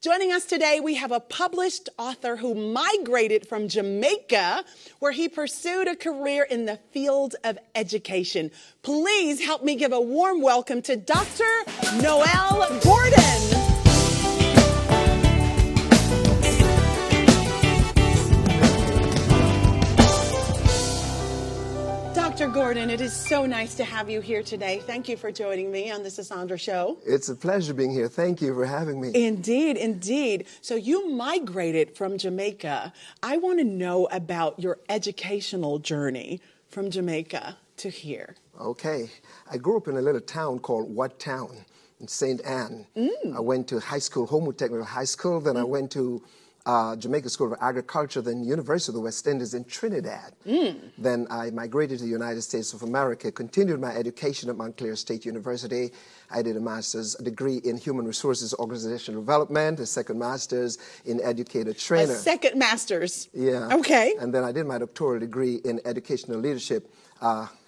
Joining us today, we have a published author who migrated from Jamaica, where he pursued a career in the field of education. Please help me give a warm welcome to Dr. Noel Gordon. Dr. Gordon, it is so nice to have you here today. Thank you for joining me on the Sisaundra show. It's a pleasure being here. Thank you for having me. Indeed, indeed. So you migrated from Jamaica. I want to know about your educational journey from Jamaica to here. Okay. I grew up in a little town called Wat Town in St. Ann. I went to high school, Homewood Technical High School. Then I went to Jamaica School of Agriculture, then University of the West Indies in Trinidad. Then I migrated to the United States of America, continued my education at Montclair State University. I did a master's degree in Human Resources Organizational Development, a second master's in Educator Trainer. A second master's? Yeah. Okay. And then I did my doctoral degree in Educational Leadership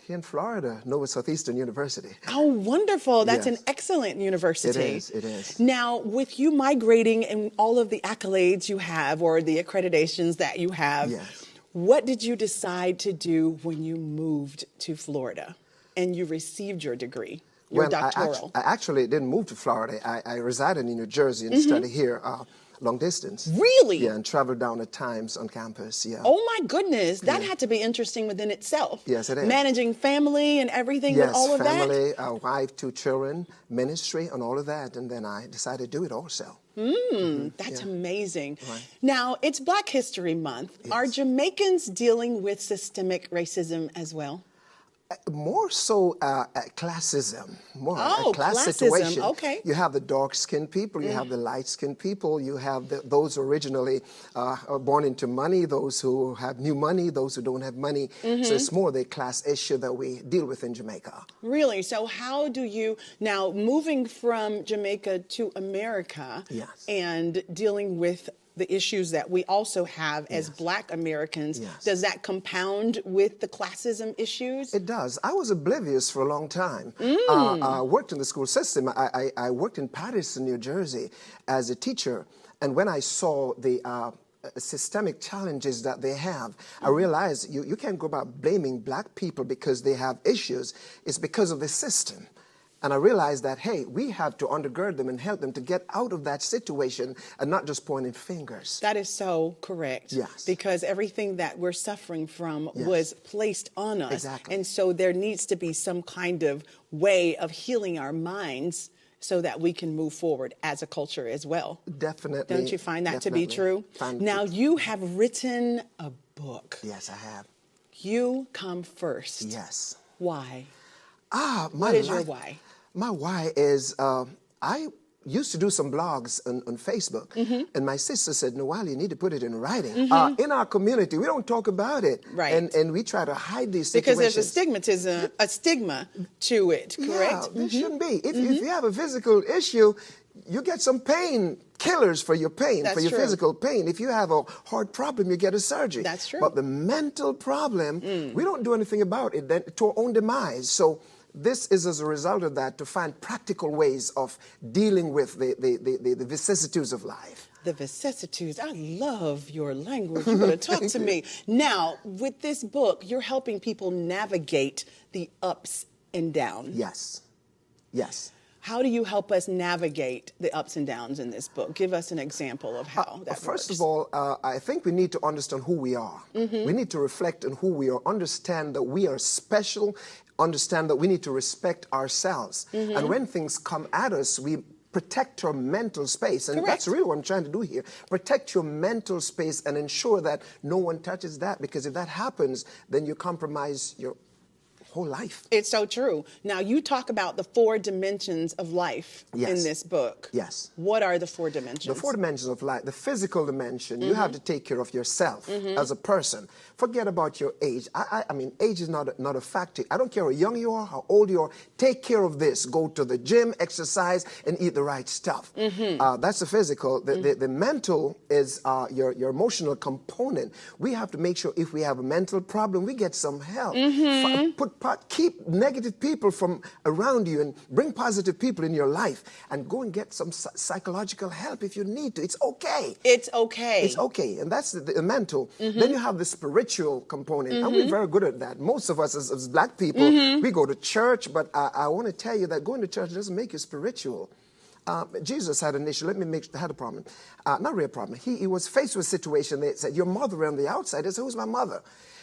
here in Florida, Nova Southeastern University. Oh, wonderful. That's Yes. an excellent university. It is, it is. Now, with you migrating and all of the accolades you have or the accreditations that you have, Yes. what did you decide to do when you moved to Florida and you received your degree, your doctoral? I actually didn't move to Florida. I resided in New Jersey and studied here long distance. Really? Yeah, and traveled down at times on campus, yeah. Oh my goodness, that had to be interesting within itself. Yes, it is. Managing family and everything with all of Yes, that? family, a wife, 2 children, ministry, and all of that. And then I decided to do it also. That's amazing. Right. Now, it's Black History Month. Yes. Are Jamaicans dealing with systemic racism as well? More so classism, more Oh, a class classism, situation. okay. You have the dark-skinned people, you have the light-skinned people, you have those originally born into money, those who have new money, those who don't have money. So it's more the class issue that we deal with in Jamaica. Really? So how do you, now moving from Jamaica to America Yes. and dealing with the issues that we also have as Black Americans, Yes. does that compound with the classism issues? It does. I was oblivious for a long time. I worked in the school system. I worked in Paterson, New Jersey as a teacher. And when I saw the systemic challenges that they have, I realized you can't go about blaming Black people because they have issues. It's because of the system. And I realized that, hey, we have to undergird them and help them to get out of that situation and not just pointing fingers. That is so correct. Yes. Because everything that we're suffering from was placed on us. Exactly. And so there needs to be some kind of way of healing our minds so that we can move forward as a culture as well. Definitely. Don't you find that to be Definitely. true? Now, you have written a book. Yes, I have. You come first. Yes. Why? My What is your life- why? My why is I used to do some blogs on Facebook, and my sister said, Noel, you need to put it in writing. In our community, we don't talk about it. Right. And we try to hide these Because situations. there's a stigma to it, correct? Yeah, there shouldn't be. If you have a physical issue, you get some pain killers for your pain, That's for your true. physical pain. If you have a heart problem, you get a surgery. That's true. But the mental problem, we don't do anything about it, then to our own demise. So this is as a result of that, to find practical ways of dealing with the vicissitudes of life. The vicissitudes. I love your language. You're going to talk to me. Now, with this book, you're helping people navigate the ups and downs. Yes. Yes. How do you help us navigate the ups and downs in this book? Give us an example of how that First works. of all, I think we need to understand who we are. We need to reflect on who we are, understand that we are special, understand that we need to respect ourselves. And when things come at us, we protect your mental space. And that's really what I'm trying to do here. Protect your mental space and ensure that no one touches that, because if that happens, then you compromise your whole life. It's so true. Now, you talk about the 4 dimensions of life in Yes. this book. Yes. What are the 4 dimensions? The 4 dimensions of life, the physical dimension, you have to take care of yourself as a person. Forget about your age. I mean, age is not a factor. I don't care how young you are, how old you are. Take care of this. Go to the gym, exercise, and eat the right stuff. That's the physical. The mental is your emotional component. We have to make sure if we have a mental problem, we get some help. Put keep negative people from around you and bring positive people in your life, and go and get some psychological help if you need to. It's okay. It's okay. It's okay. And that's the mental. Then you have the spiritual component. And we're very good at that. Most of us as black people, we go to church, but I want to tell you that going to church doesn't make you spiritual. Jesus had an issue. Had a problem. Not really a problem. He was faced with a situation. They said, your mother on the outside. He said, who's my mother?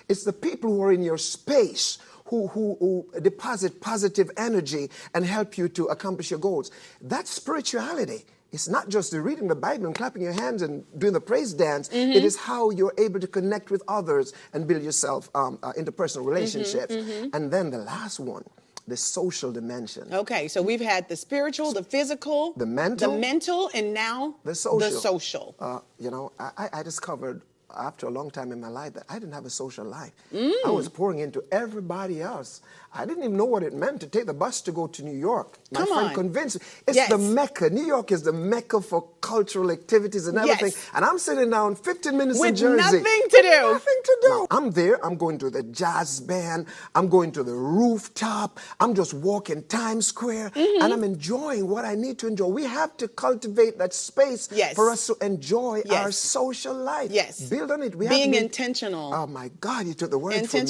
It's the people who are in your space who deposit positive energy and help you to accomplish your goals. That's spirituality. It's not just reading the Bible and clapping your hands and doing the praise dance. It is how you're able to connect with others and build yourself interpersonal relationships. And then the last one, the social dimension. Okay, so we've had the spiritual, the physical, the mental, and now the social. The social. You know, I discovered after a long time in my life that I didn't have a social life. I was pouring into everybody else. I didn't even know what it meant to take the bus to go to New York. My friend convinced me. It's the Mecca. New York is the Mecca for cultural activities and everything. And I'm sitting down 15 minutes in Jersey. With nothing to do. Nothing to do. Now, I'm there. I'm going to the jazz band. I'm going to the rooftop. I'm just walking Times Square. And I'm enjoying what I need to enjoy. We have to cultivate that space for us to enjoy our social life. Build on it. We have to be intentional. Oh, my God. You took the word from me.